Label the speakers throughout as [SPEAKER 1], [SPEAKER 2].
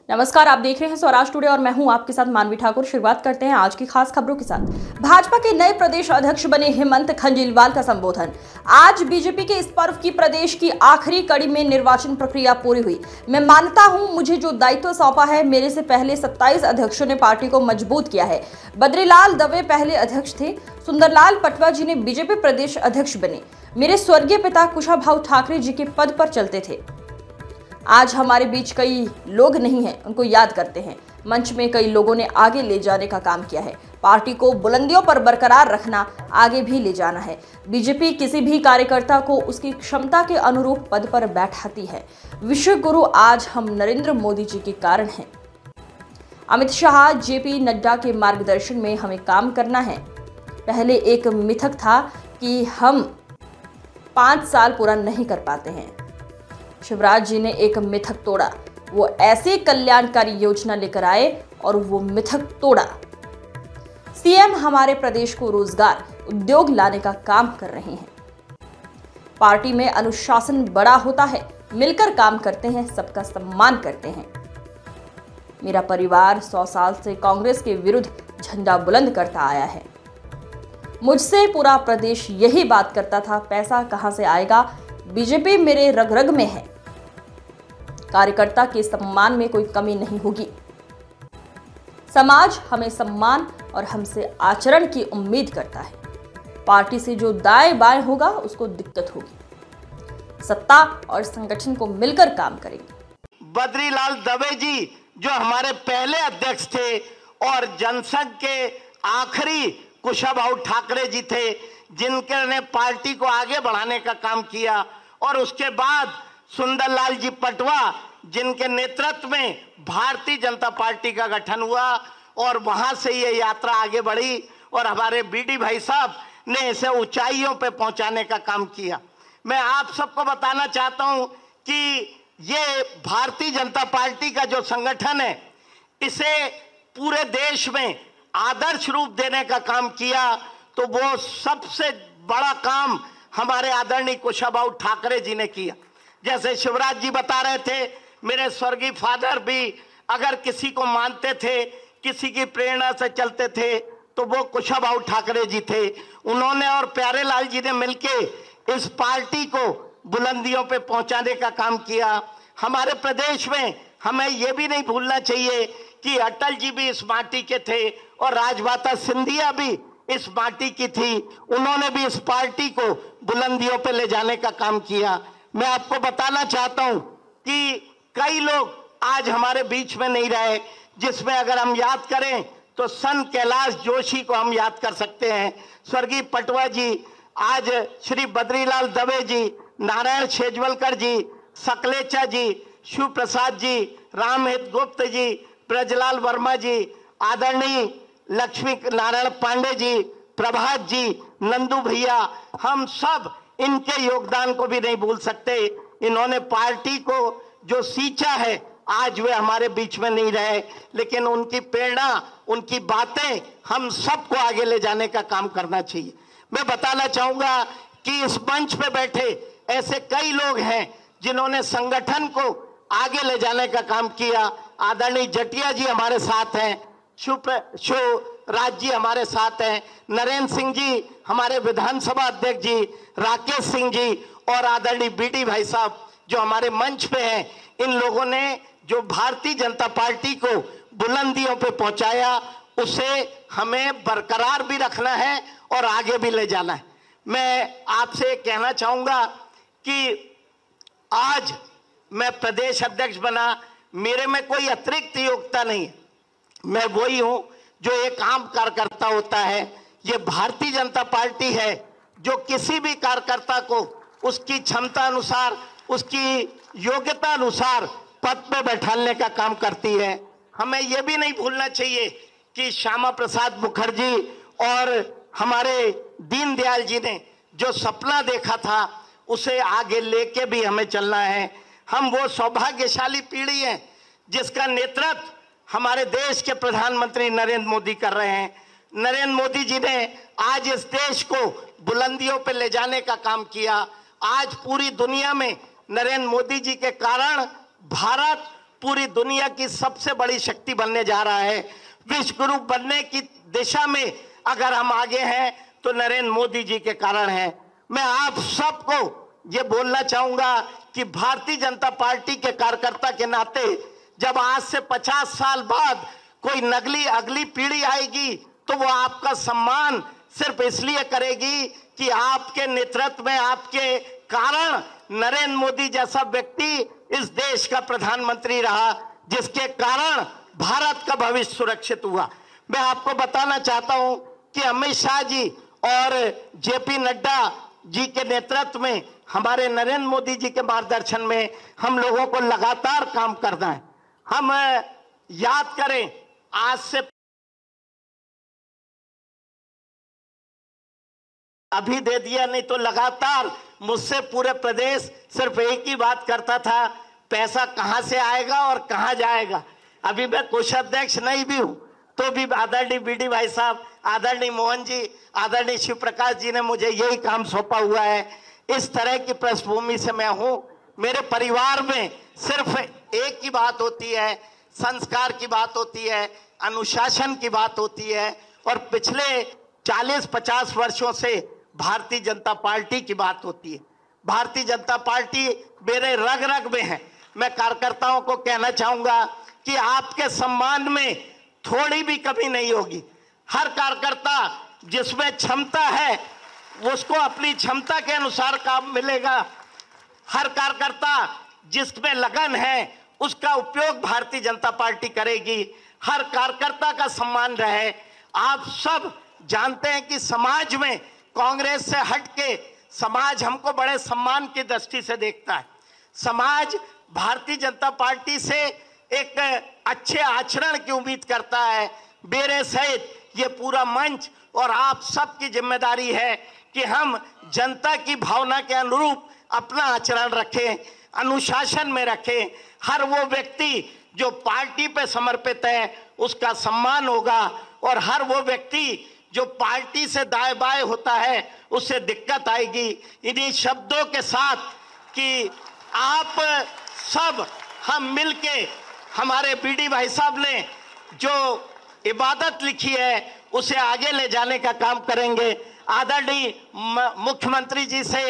[SPEAKER 1] नमस्कार, आप देख रहे हैं स्वराज टुडे और मैं हूं आपके साथ मानवी ठाकुर। शुरुआत करते हैं आज की खास खबरों के साथ। भाजपा के नए प्रदेश अध्यक्ष बने हेमंत खंडेलवाल का संबोधन। आज बीजेपी के इस पर्व की प्रदेश की आखिरी कड़ी में निर्वाचन प्रक्रिया पूरी हुई। मैं मानता हूं मुझे जो दायित्व सौंपा है, मेरे से पहले 27 अध्यक्षों ने पार्टी को मजबूत किया है। बद्रीलाल दवे पहले अध्यक्ष थे, सुंदरलाल पटवा जी ने बीजेपी प्रदेश अध्यक्ष बने। मेरे स्वर्गीय पिता कुशाभाऊ ठाकरे जी के पद पर चलते थे। आज हमारे बीच कई लोग नहीं हैं, उनको याद करते हैं। मंच में कई लोगों ने आगे ले जाने का काम किया है। पार्टी को बुलंदियों पर बरकरार रखना, आगे भी ले जाना है। बीजेपी किसी भी कार्यकर्ता को उसकी क्षमता के अनुरूप पद पर बैठाती है। विश्व गुरु आज हम नरेंद्र मोदी जी के कारण हैं। अमित शाह, जेपी नड्डा के मार्गदर्शन में हमें काम करना है। पहले एक मिथक था कि हम 5 साल पूरा नहीं कर पाते हैं। शिवराज जी ने एक मिथक तोड़ा, वो ऐसी कल्याणकारी योजना लेकर आए और वो मिथक तोड़ा। सीएम हमारे प्रदेश को रोजगार, उद्योग लाने का काम कर रहे हैं। पार्टी में अनुशासन बड़ा होता है, मिलकर काम करते हैं, सबका सम्मान करते हैं। मेरा परिवार 100 साल से कांग्रेस के विरुद्ध झंडा बुलंद करता आया है। मुझसे पूरा प्रदेश यही बात करता था, पैसा कहां से आएगा, बीजेपी मेरे रग रग में है। कार्यकर्ता के सम्मान में कोई कमी नहीं होगी। समाज हमें सम्मान और हमसे आचरण की उम्मीद करता है। पार्टी से जो दाएं बाएं होगा उसको दिक्कत होगी। सत्ता और संगठन को मिलकर काम करेंगे।
[SPEAKER 2] बद्रीलाल दवे जी जो हमारे पहले अध्यक्ष थे और जनसंघ के आखिरी कुशाभाऊ ठाकरे जी थे, जिनके ने पार्टी को आगे बढ़ाने का काम किया, और उसके बाद सुंदरलाल जी पटवा जिनके नेतृत्व में भारतीय जनता पार्टी का गठन हुआ और वहां से ये यात्रा आगे बढ़ी और हमारे बीडी भाई साहब ने इसे ऊंचाइयों पे पहुंचाने का काम किया। मैं आप सबको बताना चाहता हूं कि ये भारतीय जनता पार्टी का जो संगठन है, इसे पूरे देश में आदर्श रूप देने का काम किया, तो वो सबसे बड़ा काम हमारे आदरणीय कुशाभाऊ ठाकरे जी ने किया। जैसे शिवराज जी बता रहे थे, मेरे स्वर्गीय फादर भी अगर किसी को मानते थे, किसी की प्रेरणा से चलते थे, तो वो कुशाभाऊ ठाकरे जी थे। उन्होंने और प्यारेलाल जी ने मिलके इस पार्टी को बुलंदियों पे पहुंचाने का काम किया। हमारे प्रदेश में हमें यह भी नहीं भूलना चाहिए कि अटल जी भी इस माटी के थे और राजमाता सिंधिया भी इस माटी की थी। उन्होंने भी इस पार्टी को बुलंदियों पे ले जाने का काम किया। मैं आपको बताना चाहता हूं कि कई लोग आज हमारे बीच में नहीं रहे, जिसमें अगर हम याद करें तो संत कैलाश जोशी को हम याद कर सकते हैं, स्वर्गीय पटवा जी, आज श्री बद्रीलाल दवे जी, नारायण शेजवलकर जी, सकलेचा जी, शिव प्रसाद जी, रामहित गुप्त जी, ब्रजलाल वर्मा जी, आदरणीय लक्ष्मी नारायण पांडे जी, प्रभात जी, नंदू भैया, हम सब इनके योगदान को भी नहीं भूल सकते। इन्होंने पार्टी को जो सींचा है, आज वे हमारे बीच में नहीं रहे, लेकिन उनकी प्रेरणा, उनकी बातें हम सबको आगे ले जाने का काम करना चाहिए। मैं बताना चाहूंगा कि इस मंच पे बैठे ऐसे कई लोग हैं जिन्होंने संगठन को आगे ले जाने का काम किया। आदरणीय जटिया जी हमारे साथ हैं, शिवराज जी हमारे साथ हैं, नरेंद्र सिंह जी हमारे विधानसभा अध्यक्ष जी, राकेश सिंह जी और आदरणीय बीडी भाई साहब जो हमारे मंच पे हैं। इन लोगों ने जो भारतीय जनता पार्टी को बुलंदियों पे पहुंचाया, उसे हमें बरकरार भी रखना है और आगे भी ले जाना है। मैं आपसे कहना चाहूंगा कि आज मैं प्रदेश अध्यक्ष बना, मेरे में कोई अतिरिक्त योग्यता नहीं है। मैं वही हूं जो एक आम कार्यकर्ता होता है। ये भारतीय जनता पार्टी है जो किसी भी कार्यकर्ता को उसकी क्षमता अनुसार, उसकी योग्यता अनुसार पद पे बैठाने का काम करती है। हमें यह भी नहीं भूलना चाहिए कि श्यामा प्रसाद मुखर्जी और हमारे दीनदयाल जी ने जो सपना देखा था, उसे आगे लेके भी हमें चलना है। हम वो सौभाग्यशाली पीढ़ी हैं जिसका नेतृत्व हमारे देश के प्रधानमंत्री नरेंद्र मोदी कर रहे हैं। नरेंद्र मोदी जी ने आज इस देश को बुलंदियों पे ले जाने का काम किया। आज पूरी दुनिया में नरेंद्र मोदी जी के कारण भारत पूरी दुनिया की सबसे बड़ी शक्ति बनने जा रहा है। विश्व गुरु बनने की दिशा में अगर हम आगे हैं तो नरेंद्र मोदी जी के कारण है। मैं आप सबको ये बोलना चाहूंगा कि भारतीय जनता पार्टी के कार्यकर्ता के नाते जब आज से 50 साल बाद कोई अगली पीढ़ी आएगी तो वो आपका सम्मान सिर्फ इसलिए करेगी कि आपके नेतृत्व में, आपके कारण नरेंद्र मोदी जैसा व्यक्ति इस देश का प्रधानमंत्री रहा, जिसके कारण भारत का भविष्य सुरक्षित हुआ। मैं आपको बताना चाहता हूं कि अमित शाह जी और जेपी नड्डा जी के नेतृत्व में, हमारे नरेंद्र मोदी जी के मार्गदर्शन में हम लोगों को लगातार काम करना है। हम याद करें, आज से अभी दे दिया, नहीं तो लगातार मुझसे पूरे प्रदेश सिर्फ एक ही बात करता था, पैसा कहां से आएगा और कहां जाएगा। अभी मैं कोषाध्यक्ष नहीं भी हूं तो भी आदरणीय बीडी भाई साहब, आदरणीय मोहन जी, आदरणीय शिव प्रकाश जी ने मुझे यही काम सौंपा हुआ है। इस तरह की पृष्ठभूमि से मैं हूं। मेरे परिवार में सिर्फ एक ही बात होती है, संस्कार की बात होती है, अनुशासन की बात होती है, और पिछले 40-50 वर्षों से भारतीय जनता पार्टी की बात होती है। भारतीय जनता पार्टी मेरे रग रग में है। मैं कार्यकर्ताओं को कहना चाहूंगा कि आपके सम्मान में थोड़ी भी कमी नहीं होगी। हर कार्यकर्ता जिसमें क्षमता है उसको अपनी क्षमता के अनुसार काम मिलेगा। हर कार्यकर्ता जिसमें लगन है उसका उपयोग भारतीय जनता पार्टी करेगी। हर कार्यकर्ता का सम्मान रहे। आप सब जानते हैं कि समाज में कांग्रेस से हटके समाज हमको बड़े सम्मान की दृष्टि से देखता है। समाज भारतीय जनता पार्टी से एक अच्छे आचरण की उम्मीद करता है। मेरे सहित ये पूरा मंच और आप सबकी जिम्मेदारी है कि हम जनता की भावना के अनुरूप अपना आचरण रखें, अनुशासन में रखें। हर वो व्यक्ति जो पार्टी पे समर्पित है उसका सम्मान होगा, और हर वो व्यक्ति जो पार्टी से दाएं बाएं होता है उससे दिक्कत आएगी। इन्हीं शब्दों के साथ कि आप सब हम मिलके, हमारे बीडी भाई साहब ने जो इबादत लिखी है उसे आगे ले जाने का काम करेंगे। आदरणीय मुख्यमंत्री जी से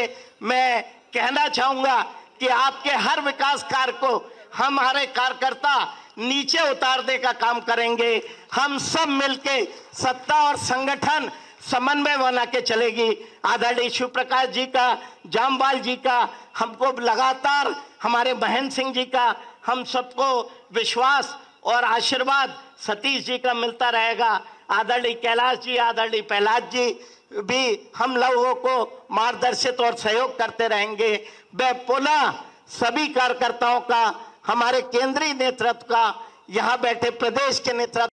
[SPEAKER 2] मैं कहना चाहूंगा कि आपके हर विकास कार्य को हमारे कार्यकर्ता नीचे उतारने का काम करेंगे। हम सब मिलके सत्ता और संगठन समन्वय बना के चलेगी। आदरणीय शिव प्रकाश जी का, जामवाल जी का, हमको लगातार हमारे महेंद्र सिंह जी का, हम सबको विश्वास और आशीर्वाद सतीश जी का मिलता रहेगा। आदरणीय कैलाश जी, आदरणीय प्रहलाद जी भी हम लोगों को मार्गदर्शित और सहयोग करते रहेंगे। मैं पुनः सभी कार्यकर्ताओं का, हमारे केंद्रीय नेतृत्व का, यहाँ बैठे प्रदेश के नेतृत्व